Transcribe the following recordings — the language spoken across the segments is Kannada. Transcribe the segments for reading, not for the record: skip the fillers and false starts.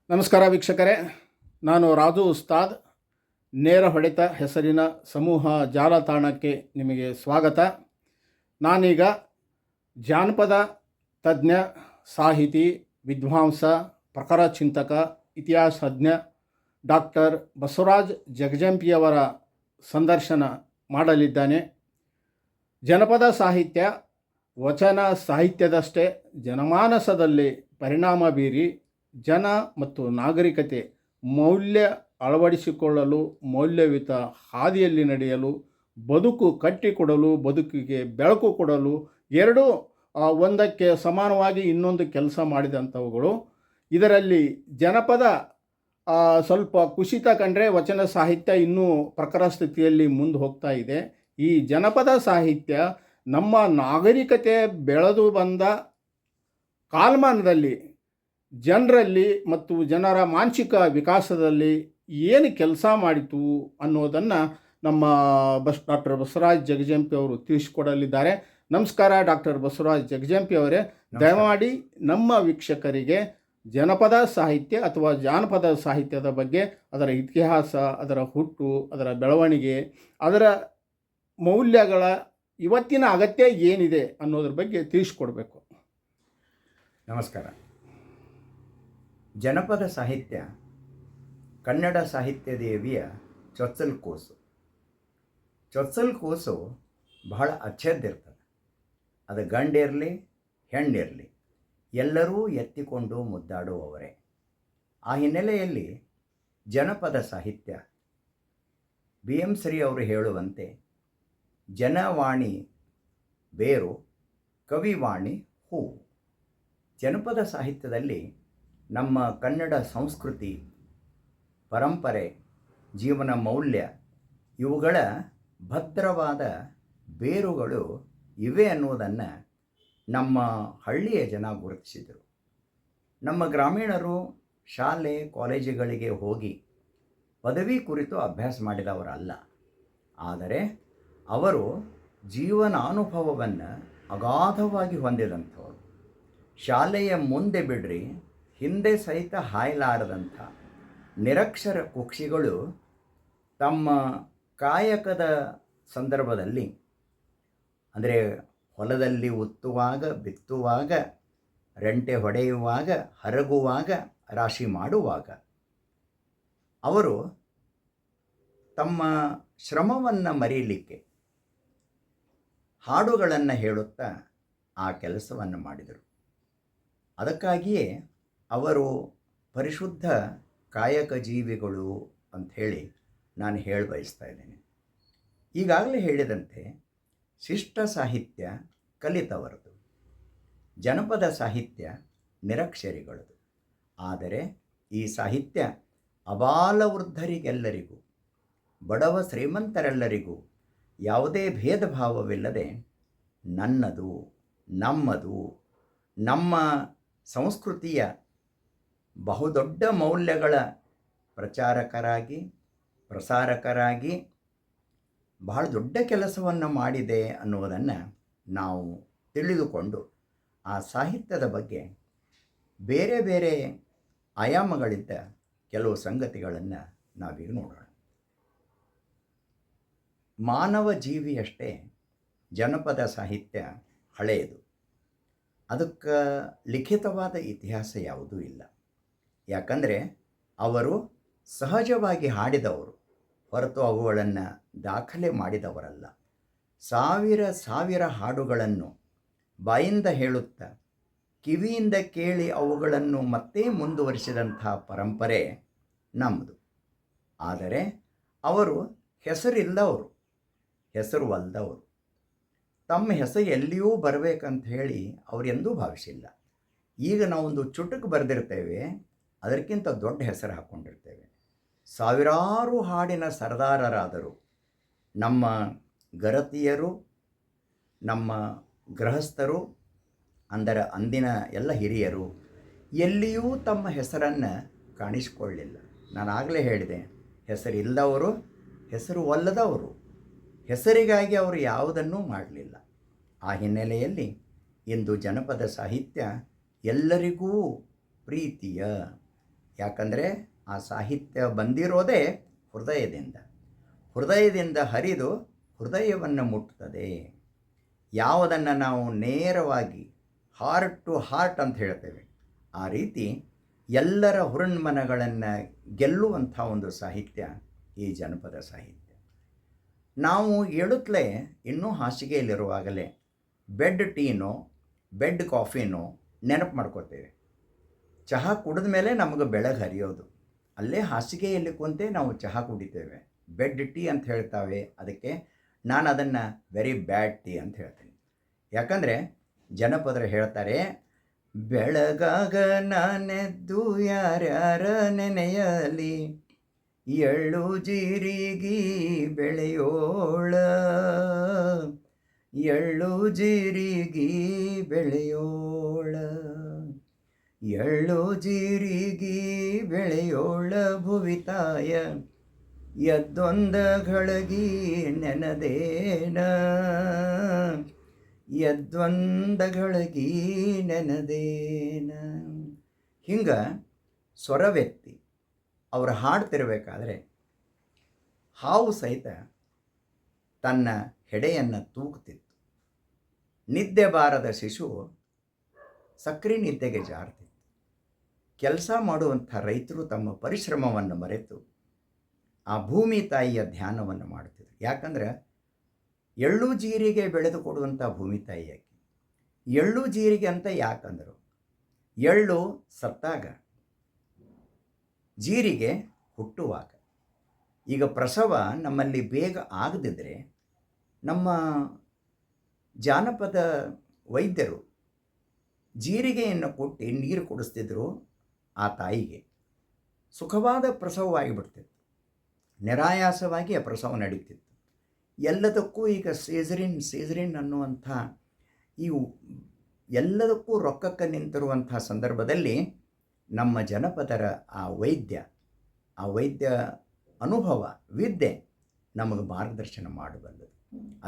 ನಮಸ್ಕಾರ ವೀಕ್ಷಕರೇ, ನಾನು ರಾಜು ಉಸ್ತಾದ್. ನೇರ ಹೊಡೆತ ಹೆಸರಿನ ಸಮೂಹ ಜಾಲತಾಣಕ್ಕೆ ನಿಮಗೆ ಸ್ವಾಗತ. ನಾನೀಗ ಜಾನಪದ ತಜ್ಞ, ಸಾಹಿತಿ, ವಿದ್ವಾಂಸ, ಪ್ರಖರ ಚಿಂತಕ, ಇತಿಹಾಸಜ್ಞ ಡಾಕ್ಟರ್ ಬಸವರಾಜ್ ಜಗಜಂಪಿಯವರ ಸಂದರ್ಶನ ಮಾಡಲಿದ್ದಾನೆ. ಜನಪದ ಸಾಹಿತ್ಯ ವಚನ ಸಾಹಿತ್ಯದಷ್ಟೇ ಜನಮಾನಸದಲ್ಲಿ ಪರಿಣಾಮ ಬೀರಿ ಜನ ಮತ್ತು ನಾಗರಿಕತೆ ಮೌಲ್ಯ ಅಳವಡಿಸಿಕೊಳ್ಳಲು, ಮೌಲ್ಯಯುತ ಹಾದಿಯಲ್ಲಿ ನಡೆಯಲು, ಬದುಕು ಕಟ್ಟಿಕೊಡಲು, ಬದುಕಿಗೆ ಬೆಳಕು ಕೊಡಲು ಎರಡೂ ಒಂದಕ್ಕೆ ಸಮಾನವಾಗಿ ಇನ್ನೊಂದು ಕೆಲಸ ಮಾಡಿದಂಥವುಗಳು. ಇದರಲ್ಲಿ ಜನಪದ ಸ್ವಲ್ಪ ಕುಸಿತ ಕಂಡ್ರೆ ವಚನ ಸಾಹಿತ್ಯ ಇನ್ನೂ ಪ್ರಖರ ಸ್ಥಿತಿಯಲ್ಲಿ ಮುಂದೆ ಹೋಗ್ತಾ ಇದೆ. ಈ ಜನಪದ ಸಾಹಿತ್ಯ ನಮ್ಮ ನಾಗರಿಕತೆ ಬೆಳೆದು ಬಂದ ಕಾಲಮಾನದಲ್ಲಿ ಜನರಲ್ಲಿ ಮತ್ತು ಜನರ ಮಾನಸಿಕ ವಿಕಾಸದಲ್ಲಿ ಏನು ಕೆಲಸ ಮಾಡಿತು ಅನ್ನೋದನ್ನು ನಮ್ಮ ಡಾಕ್ಟರ್ ಬಸವರಾಜ್ ಜಗಜಂಪಿ ಅವರು ತಿಳಿಸಿಕೊಡಲಿದ್ದಾರೆ. ನಮಸ್ಕಾರ ಡಾಕ್ಟರ್ ಬಸವರಾಜ್ ಜಗಜಂಪಿ ಅವರೇ. ದಯಮಾಡಿ ನಮ್ಮ ವೀಕ್ಷಕರಿಗೆ ಜನಪದ ಸಾಹಿತ್ಯ ಅಥವಾ ಜಾನಪದ ಸಾಹಿತ್ಯದ ಬಗ್ಗೆ, ಅದರ ಇತಿಹಾಸ, ಅದರ ಹುಟ್ಟು, ಅದರ ಬೆಳವಣಿಗೆ, ಅದರ ಮೌಲ್ಯಗಳ ಇವತ್ತಿನ ಅಗತ್ಯ ಏನಿದೆ ಅನ್ನೋದ್ರ ಬಗ್ಗೆ ತಿಳಿಸ್ಕೊಡ್ಬೇಕು. ನಮಸ್ಕಾರ. ಜನಪದ ಸಾಹಿತ್ಯ ಕನ್ನಡ ಸಾಹಿತ್ಯ ದೇವಿಯ ಚೊಚ್ಚಲ ಕೂಸು. ಚೊಚ್ಚಲ ಕೂಸು ಬಹಳ ಅಚ್ಚದ್ದಿರ್ತದೆ. ಅದು ಗಂಡಿರಲಿ ಹೆಣ್ಣಿರಲಿ ಎಲ್ಲರೂ ಎತ್ತಿಕೊಂಡು ಮುದ್ದಾಡುವವರೇ. ಆ ಹಿನ್ನೆಲೆಯಲ್ಲಿ ಜನಪದ ಸಾಹಿತ್ಯ BM ಶ್ರೀ ಅವರು ಹೇಳುವಂತೆ ಜನವಾಣಿ ಬೇರು, ಕವಿವಾಣಿ ಹೂವು. ಜನಪದ ಸಾಹಿತ್ಯದಲ್ಲಿ ನಮ್ಮ ಕನ್ನಡ ಸಂಸ್ಕೃತಿ, ಪರಂಪರೆ, ಜೀವನ ಮೌಲ್ಯ ಇವುಗಳ ಭದ್ರವಾದ ಬೇರುಗಳು ಇವೆ ಅನ್ನುವುದನ್ನು ನಮ್ಮ ಹಳ್ಳಿಯ ಜನ ಗುರುತಿಸಿದರು. ನಮ್ಮ ಗ್ರಾಮೀಣರು ಶಾಲೆ ಕಾಲೇಜುಗಳಿಗೆ ಹೋಗಿ ಪದವಿ ಕುರಿತು ಅಭ್ಯಾಸ ಮಾಡಿದವರಲ್ಲ. ಆದರೆ ಅವರು ಜೀವನಾನುಭವವನ್ನು ಅಗಾಧವಾಗಿ ಹೊಂದಿದಂಥವರು. ಶಾಲೆಯ ಮುಂದೆ ಬಿಡ್ರಿ, ಹಿಂದೆ ಸಹಿತ ಹಾಯಲಾರದಂಥ ನಿರಕ್ಷರ ಕುಕ್ಷಿಗಳು ತಮ್ಮ ಕಾಯಕದ ಸಂದರ್ಭದಲ್ಲಿ, ಅಂದರೆ ಹೊಲದಲ್ಲಿ ಉತ್ತುವಾಗ, ಬಿತ್ತುವಾಗ, ರೆಂಟೆ ಹೊಡೆಯುವಾಗ, ಹರಗುವಾಗ, ರಾಶಿ ಮಾಡುವಾಗ ಅವರು ತಮ್ಮ ಶ್ರಮವನ್ನು ಮರೀಲಿಕ್ಕೆ ಹಾಡುಗಳನ್ನು ಹೇಳುತ್ತಾ ಆ ಕೆಲಸವನ್ನು ಮಾಡಿದರು. ಅದಕ್ಕಾಗಿಯೇ ಅವರು ಪರಿಶುದ್ಧ ಕಾಯಕ ಜೀವಿಗಳು ಅಂಥೇಳಿ ನಾನು ಬಯಸ್ತಾ ಇದ್ದೇನೆ. ಈಗಾಗಲೇ ಹೇಳಿದಂತೆ ಶಿಷ್ಟ ಸಾಹಿತ್ಯ ಕಲಿತವರದು, ಜನಪದ ಸಾಹಿತ್ಯ ನಿರಕ್ಷರಿಗಳದು. ಆದರೆ ಈ ಸಾಹಿತ್ಯ ಅಬಾಲವೃದ್ಧರಿಗೆಲ್ಲರಿಗೂ, ಬಡವ ಶ್ರೀಮಂತರೆಲ್ಲರಿಗೂ ಯಾವುದೇ ಭೇದ ಭಾವವಿಲ್ಲದೆ ನನ್ನದು, ನಮ್ಮದು, ನಮ್ಮ ಸಂಸ್ಕೃತಿಯ ಬಹುದೊಡ್ಡ ಮೌಲ್ಯಗಳ ಪ್ರಚಾರಕರಾಗಿ, ಪ್ರಸಾರಕರಾಗಿ ಬಹಳ ದೊಡ್ಡ ಕೆಲಸವನ್ನು ಮಾಡಿದೆ ಅನ್ನುವುದನ್ನು ನಾವು ತಿಳಿದುಕೊಂಡು ಆ ಸಾಹಿತ್ಯದ ಬಗ್ಗೆ ಬೇರೆ ಬೇರೆ ಆಯಾಮಗಳಿದ್ದ ಕೆಲವು ಸಂಗತಿಗಳನ್ನು ನಾವೀಗ ನೋಡೋಣ. ಮಾನವ ಜೀವಿಯಷ್ಟೇ ಜನಪದ ಸಾಹಿತ್ಯ ಹಳೆಯದು. ಅದಕ್ಕೆ ಲಿಖಿತವಾದ ಇತಿಹಾಸ ಯಾವುದೂ ಇಲ್ಲ. ಯಾಕಂದರೆ ಅವರು ಸಹಜವಾಗಿ ಹಾಡಿದವರು ಹೊರತು ಅವುಗಳನ್ನು ದಾಖಲೆ ಮಾಡಿದವರಲ್ಲ. ಸಾವಿರ ಸಾವಿರ ಹಾಡುಗಳನ್ನು ಬಾಯಿಂದ ಹೇಳುತ್ತಾ ಕಿವಿಯಿಂದ ಕೇಳಿ ಅವುಗಳನ್ನು ಮತ್ತೆ ಮುಂದುವರಿಸಿದಂಥ ಪರಂಪರೆ ನಮ್ಮದು. ಆದರೆ ಅವರು ಹೆಸರಿಲ್ಲದವರು, ಹೆಸರು ಅಲ್ಲದವರು. ತಮ್ಮ ಹೆಸರು ಎಲ್ಲಿಯೂ ಬರಬೇಕಂತ ಹೇಳಿ ಅವರೆಂದೂ ಭಾವಿಸಿಲ್ಲ. ಈಗ ನಾವೊಂದು ಚುಟುಕು ಬರೆದಿರ್ತೇವೆ, ಅದಕ್ಕಿಂತ ದೊಡ್ಡ ಹೆಸರು ಹಾಕ್ಕೊಂಡಿರ್ತೇವೆ. ಸಾವಿರಾರು ಹಾಡಿನ ಸರದಾರರಾದರು ನಮ್ಮ ಗರತಿಯರು, ನಮ್ಮ ಗೃಹಸ್ಥರು, ಅಂದರೆ ಅಂದಿನ ಎಲ್ಲ ಹಿರಿಯರು ಎಲ್ಲಿಯೂ ತಮ್ಮ ಹೆಸರನ್ನು ಕಾಣಿಸಿಕೊಳ್ಳಲಿಲ್ಲ. ನಾನು ಆಗಲೇ ಹೇಳಿದೆ, ಹೆಸರಿಲ್ಲದವರು, ಹೆಸರು ಒಲ್ಲದವರು. ಹೆಸರಿಗಾಗಿ ಅವರು ಯಾವುದನ್ನೂ ಮಾಡಲಿಲ್ಲ. ಆ ಹಿನ್ನೆಲೆಯಲ್ಲಿ ಇಂದು ಜನಪದ ಸಾಹಿತ್ಯ ಎಲ್ಲರಿಗೂ ಪ್ರೀತಿಯ, ಯಾಕಂದರೆ ಆ ಸಾಹಿತ್ಯ ಬಂದಿರೋದೇ ಹೃದಯದಿಂದ. ಹೃದಯದಿಂದ ಹರಿದು ಹೃದಯವನ್ನು ಮುಟ್ಟುತ್ತದೆ. ಯಾವುದನ್ನು ನಾವು ನೇರವಾಗಿ ಹಾರ್ಟ್ ಟು ಹಾರ್ಟ್ ಅಂತ ಹೇಳ್ತೇವೆ, ಆ ರೀತಿ ಎಲ್ಲರ ಹುರುಣ್ಮನಗಳನ್ನು ಗೆಲ್ಲುವಂಥ ಒಂದು ಸಾಹಿತ್ಯ ಈ ಜನಪದ ಸಾಹಿತ್ಯ. ನಾವು ಏಳುತ್ತಲೇ ಇನ್ನೂ ಹಾಸಿಗೆಯಲ್ಲಿರುವಾಗಲೇ ಬೆಡ್ ಟೀನೋ ಬೆಡ್ ಕಾಫಿನೋ ನೆನಪು ಮಾಡ್ಕೋತೇವೆ. ಚಹಾ ಕುಡಿದ ಮೇಲೆ ನಮಗೆ ಬೆಳಗ್ಗೆ ಹರಿಯೋದು, ಅಲ್ಲೇ ಹಾಸಿಗೆಯಲ್ಲಿ ಕುಂತೆ ನಾವು ಚಹಾ ಕುಡಿತೇವೆ. ಬೆಡ್ ಟೀ ಅಂತ ಹೇಳ್ತಾವೆ ಅದಕ್ಕೆ. ನಾನು ಅದನ್ನು ವೆರಿ ಬ್ಯಾಡ್ ಟೀ ಅಂತ ಹೇಳ್ತೀನಿ. ಯಾಕಂದರೆ ಜನಪದರು ಹೇಳ್ತಾರೆ, ಬೆಳಗಾಗ ನಾನೆದ್ದು ಯಾರ್ಯಾರ ನೆನೆಯಲಿ, ಎಳ್ಳು ಜೀರಿಗೆ ಬೆಳೆಯೋಳ, ಎಳ್ಳು ಜೀರಿಗೆ ಬೆಳೆಯೋಳ, ಎಳ್ಳು ಜೀರಿಗೆ ಬೆಳೆಯೋಳ ಭುವಿತಾಯ, ಎದ್ದೊಂದ ಘಳಗಿ ನೆನದೇನ, ಎದ್ದೊಂದ ಘಳಗಿ ನೆನದೇನ. ಹಿಂಗೆ ಸ್ವರವೆತ್ತಿ ಅವರು ಹಾಡ್ತಿರ್ಬೇಕಾದ್ರೆ ಹಾವು ಸಹಿತ ತನ್ನ ಹೆಡೆಯನ್ನು ತೂಗುತ್ತಿತ್ತು. ನಿದ್ದೆ ಬಾರದ ಶಿಶು ಸಕ್ರೆ ನಿದ್ದೆಗೆ ಜಾರ್ತಿತ್ತು. ಕೆಲಸ ಮಾಡುವಂಥ ರೈತರು ತಮ್ಮ ಪರಿಶ್ರಮವನ್ನು ಮರೆತು ಆ ಭೂಮಿ ತಾಯಿಯ ಧ್ಯಾನವನ್ನು ಮಾಡ್ತಿದ್ರು. ಯಾಕಂದ್ರೆ ಎಳ್ಳು ಜೀರಿಗೆ ಬೆಳೆದು ಕೊಡುವಂಥ ಭೂಮಿ ತಾಯಿಯಾಗಿ. ಎಳ್ಳು ಜೀರಿಗೆ ಅಂತ ಯಾಕಂದರು, ಎಳ್ಳು ಸತ್ತಾಗ, ಜೀರಿಗೆ ಹುಟ್ಟುವಾಗ. ಈಗ ಪ್ರಸವ ನಮ್ಮಲ್ಲಿ ಬೇಗ ಆಗದಿದ್ದರೆ ನಮ್ಮ ಜಾನಪದ ವೈದ್ಯರು ಜೀರಿಗೆಯನ್ನು ಕೊಟ್ಟು ನೀರು ಕುಡಿಸ್ತಿದ್ರು ಆ ತಾಯಿಗೆ. ಸುಖವಾದ ಪ್ರಸವವಾಗಿಬಿಡ್ತಿತ್ತು, ನಿರಾಯಾಸವಾಗಿ ಆ ಪ್ರಸವ ನಡೀತಿತ್ತು. ಎಲ್ಲದಕ್ಕೂ ಈಗ ಸೀಸರಿನ್ ಅನ್ನುವಂಥ ಇವು ಎಲ್ಲದಕ್ಕೂ ರೊಕ್ಕಕ್ಕೆ ನಿಂತಿರುವಂಥ ಸಂದರ್ಭದಲ್ಲಿ ನಮ್ಮ ಜನಪದರ ಆ ವೈದ್ಯ ಅನುಭವ, ವಿದ್ಯೆ ನಮಗೆ ಮಾರ್ಗದರ್ಶನ ಮಾಡಬಲ್ಲದು.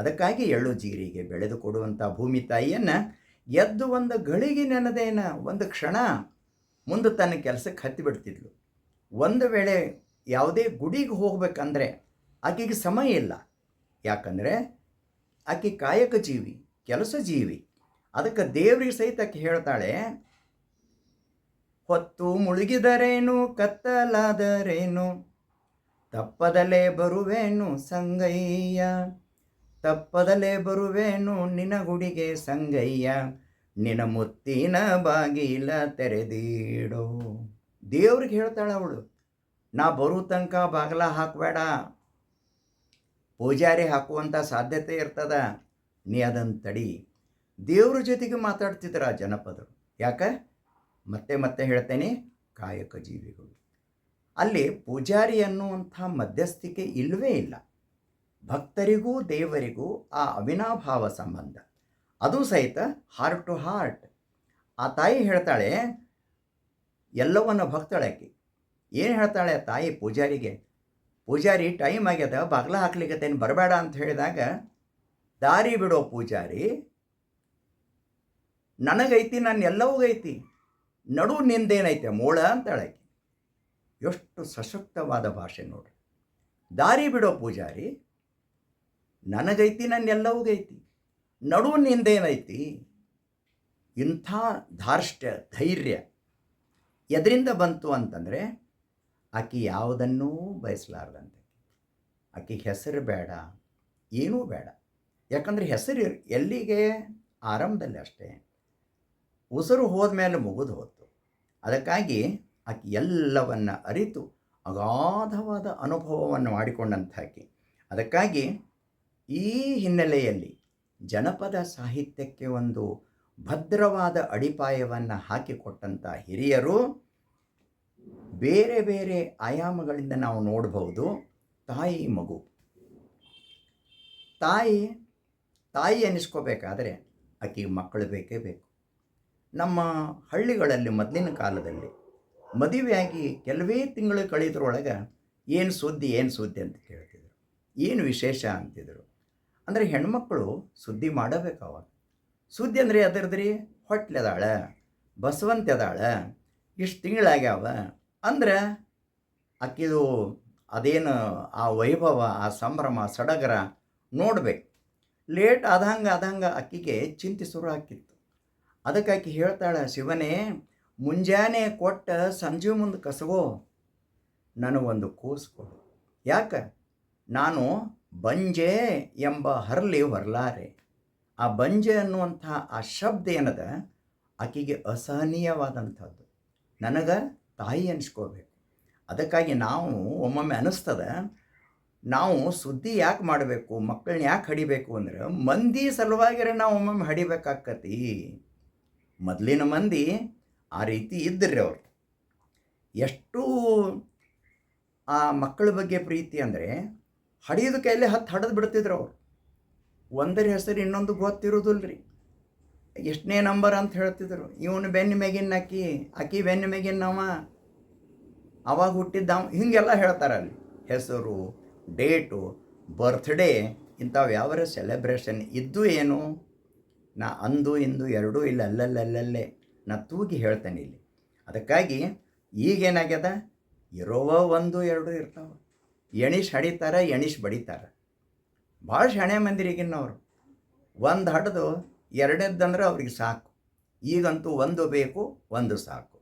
ಅದಕ್ಕಾಗಿ ಎಳ್ಳು ಜೀರಿಗೆ ಬೆಳೆದು ಕೊಡುವಂಥ ಭೂಮಿ ತಾಯಿಯನ್ನು ಎದ್ದು ಒಂದು ಗಳಿಗೆ ನೆನದೇನ ಒಂದು ಕ್ಷಣ ಮುಂದೆ ತನ್ನ ಕೆಲಸಕ್ಕೆ ಹತ್ತಿಬಿಡ್ತಿದ್ಲು. ಒಂದು ವೇಳೆ ಯಾವುದೇ ಗುಡಿಗೆ ಹೋಗ್ಬೇಕಂದ್ರೆ ಆಕೆಗೆ ಸಮಯ ಇಲ್ಲ. ಯಾಕಂದರೆ ಆಕೆ ಕಾಯಕ ಜೀವಿ, ಕೆಲಸ ಜೀವಿ. ಅದಕ್ಕೆ ದೇವ್ರಿಗೆ ಸಹಿತ ಆಕೆ ಹೇಳ್ತಾಳೆ, ಹೊತ್ತು ಮುಳುಗಿದರೇನು ಕತ್ತಲಾದರೇನು, ತಪ್ಪದಲೇ ಬರುವೇನು ಸಂಗಯ್ಯ, ತಪ್ಪದಲೇ ಬರುವೇನು ನಿನ ಗುಡಿಗೆ ಸಂಗಯ್ಯ, ನಿನ ಮುತ್ತಿನ ಬಾಗಿಲ ತೆರೆದೀಡೋ. ದೇವ್ರಿಗೆ ಹೇಳ್ತಾಳೆ ಅವಳು, ನಾ ಬರೋ ತನಕ ಬಾಗಿಲ ಹಾಕಬೇಡ, ಪೂಜಾರಿ ಹಾಕುವಂಥ ಸಾಧ್ಯತೆ ಇರ್ತದ, ನೀ ಅದನ್ನು ತಡಿ. ದೇವ್ರ ಜೊತೆಗೆ ಮಾತಾಡ್ತಿದ್ರು ಆ ಜನಪದರು. ಯಾಕೆ ಮತ್ತೆ ಮತ್ತೆ ಹೇಳ್ತೇನೆ, ಕಾಯಕ ಜೀವಿಗಳು. ಅಲ್ಲಿ ಪೂಜಾರಿ ಅನ್ನುವಂಥ ಮಧ್ಯಸ್ಥಿಕೆ ಇಲ್ಲವೇ ಇಲ್ಲ. ಭಕ್ತರಿಗೂ ದೇವರಿಗೂ ಆ ಅವಿನಾಭಾವ ಸಂಬಂಧ, ಅದು ಸಹಿತ ಹಾರ್ಟ್ ಟು ಹಾರ್ಟ್. ಆ ತಾಯಿ ಹೇಳ್ತಾಳೆ, ಎಲ್ಲವನ್ನ ಭಕ್ತಳಾಕಿ ಏನು ಹೇಳ್ತಾಳೆ ತಾಯಿ ಪೂಜಾರಿಗೆ, ಪೂಜಾರಿ ಟೈಮ್ ಆಗ್ಯದ, ಬಾಗ್ಲ ಹಾಕ್ಲಿಕ್ಕತ್ತೇನು ಬರಬೇಡ ಅಂತ ಹೇಳಿದಾಗ, ದಾರಿ ಬಿಡೋ ಪೂಜಾರಿ, ನನಗೈತಿ, ನನ್ನ ಎಲ್ಲವೂಗೈತಿ, ನಡು ನಿಂದೇನೈತೆ ಮೋಳ ಅಂತಾಳಾಕಿ. ಎಷ್ಟು ಸಶಕ್ತವಾದ ಭಾಷೆ ನೋಡ್ರಿ. ದಾರಿ ಬಿಡೋ ಪೂಜಾರಿ, ನನಗೈತಿ, ನನ್ನೆಲ್ಲವೂಗೈತಿ, ನಡು ನಿಂದೇನೈತಿ. ಇಂಥ ಧಾರ್ಷ್ಟ್ಯ, ಧೈರ್ಯ ಎದರಿಂದ ಬಂತು ಅಂತಂದರೆ, ಆಕೆ ಯಾವುದನ್ನೂ ಬಯಸಲಾರ್ದಂತೆ. ಆಕೆಗೆ ಹೆಸರು ಬೇಡ, ಏನೂ ಬೇಡ. ಯಾಕಂದರೆ ಹೆಸರು ಎಲ್ಲಿಗೆ ಆರಂಭದಲ್ಲಿ ಅಷ್ಟೇ, ಉಸಿರು ಹೋದ್ಮೇಲೆ ಮುಗಿದು ಹೋತು. ಅದಕ್ಕಾಗಿ ಆಕೆ ಎಲ್ಲವನ್ನು ಅರಿತು ಅಗಾಧವಾದ ಅನುಭವವನ್ನು ಮಾಡಿಕೊಂಡಂಥ ಆಕೆ. ಅದಕ್ಕಾಗಿ ಈ ಹಿನ್ನೆಲೆಯಲ್ಲಿ ಜನಪದ ಸಾಹಿತ್ಯಕ್ಕೆ ಒಂದು ಭದ್ರವಾದ ಅಡಿಪಾಯವನ್ನು ಹಾಕಿಕೊಟ್ಟಂಥ ಹಿರಿಯರು ಬೇರೆ ಬೇರೆ ಆಯಾಮಗಳಿಂದ ನಾವು ನೋಡಬಹುದು. ತಾಯಿ ಮಗು, ತಾಯಿ ಅನ್ನಿಸ್ಕೋಬೇಕಾದ್ರೆ ಆಕೆಗೆ ಮಕ್ಕಳು ಬೇಕೇ ಬೇಕು. ನಮ್ಮ ಹಳ್ಳಿಗಳಲ್ಲಿ ಮೊದಲಿನ ಕಾಲದಲ್ಲಿ ಮದುವೆಯಾಗಿ ಕೆಲವೇ ತಿಂಗಳು ಕಳೆದ್ರೊಳಗೆ ಏನು ಸುದ್ದಿ ಅಂತ ಕೇಳ್ತಿದ್ರು, ಏನು ವಿಶೇಷ ಅಂತಿದ್ರು. ಅಂದರೆ ಹೆಣ್ಮಕ್ಕಳು ಸುದ್ದಿ ಮಾಡಬೇಕು ಅವಾಗ. ಸುದ್ದಿ ಅಂದರೆ ಅದರದ್ರಿ, ಹೊಟ್ಲೆದಾಳ, ಬಸವಂತೆದಾಳ, ಇಷ್ಟು ತಿಂಗಳಾಗ್ಯಾವ, ಅಂದ್ರೆ ಆಕಿದು ಅದೇನು ಆ ವೈಭವ, ಆ ಸಂಭ್ರಮ, ಸಡಗರ ನೋಡ್ಬೇಕು. ಲೇಟ್ ಆದಂಗೆ ಆಕಿಗೆ ಚಿಂತೆ ಶುರು ಆಕಿತ್ತು. ಅದಕ್ಕೆ ಆಕೆ ಹೇಳ್ತಾಳೆ, ಶಿವನೇ ಮುಂಜಾನೆ ಕೊಟ್ಟ ಸಂಜೆ ಮುಂದೆ ಕಸಗೋ, ನನಗೊಂದು ಕೂಸು ಕೊಡು. ಯಾಕೆ? ನಾನು ಬಂಜೆ ಎಂಬ ಹರಲಿ ಹೊರಲಾರೆ. ಆ ಬಂಜೆ ಅನ್ನುವಂಥ ಆ ಶಬ್ದ ಏನದ ಆಕೆಗೆ ಅಸಹನೀಯವಾದಂಥದ್ದು. ನನಗೆ ತಾಯಿ ಅನಿಸ್ಕೋಬೇಕು. ಅದಕ್ಕಾಗಿ ನಾವು ಒಮ್ಮೊಮ್ಮೆ ಅನ್ನಿಸ್ತದ, ನಾವು ಸುದ್ದಿ ಯಾಕೆ ಮಾಡಬೇಕು, ಮಕ್ಕಳನ್ನ ಯಾಕೆ ಹಡಿಬೇಕು ಅಂದ್ರೆ ಮಂದಿ ಸಲುವಾಗಿರ ನಾವು ಒಮ್ಮೊಮ್ಮೆ ಹಡಿಬೇಕಾಕತಿ. ಮೊದಲಿನ ಮಂದಿ ಆ ರೀತಿ ಇದ್ದರೆ ಅವರು ಎಷ್ಟು ಆ ಮಕ್ಕಳ ಬಗ್ಗೆ ಪ್ರೀತಿ ಅಂದರೆ ಹಡಿಯೋದು ಕೈಲೇ ಹಡಿದು ಬಿಡ್ತಿದ್ರು ಅವರು. ಒಂದರ ಹೆಸರು ಇನ್ನೊಂದು ಗೊತ್ತಿರೋದಿಲ್ಲ ರೀ. ಎಷ್ಟನೇ ನಂಬರ್ ಅಂತ ಹೇಳ್ತಿದ್ರು. ಇವನು ಬೆನ್ನ ಮೇಗಿನ ಆಕಿ ಬೆನ್ನ ಮೇಗಿನವ, ಅವಾಗ ಹುಟ್ಟಿದ್ದ ಹೀಗೆಲ್ಲ ಹೇಳ್ತಾರಲ್ಲಿ. ಹೆಸರು, ಡೇಟು, ಬರ್ತ್ಡೇ ಇಂಥವು ಯಾವರ ಸೆಲೆಬ್ರೇಷನ್ ಇದ್ದು ಏನು, ನಾ ಅಂದು ಇಂದು ಎರಡೂ ಇಲ್ಲ, ಅಲ್ಲಲ್ಲೇ ನಾ ತೂಗಿ ಹೇಳ್ತೇನೆ ಇಲ್ಲಿ. ಅದಕ್ಕಾಗಿ ಈಗೇನಾಗ್ಯದ, ಇರೋವ 1 2 ಇರ್ತಾವೆ. ಎಣಿಸ್ ಹಡಿತಾರೆ, ಎಣಿಸ್ ಬಡಿತಾರೆ. ಭಾಳ ಶಾಣೆ ಮಂದಿರಿಗಿನ್ನವರು. ಒಂದು ಹಡ್ದು ಎರಡನೇದಂದ್ರೆ ಅವ್ರಿಗೆ ಸಾಕು. ಈಗಂತೂ 1 ಬೇಕು, 1 ಸಾಕು.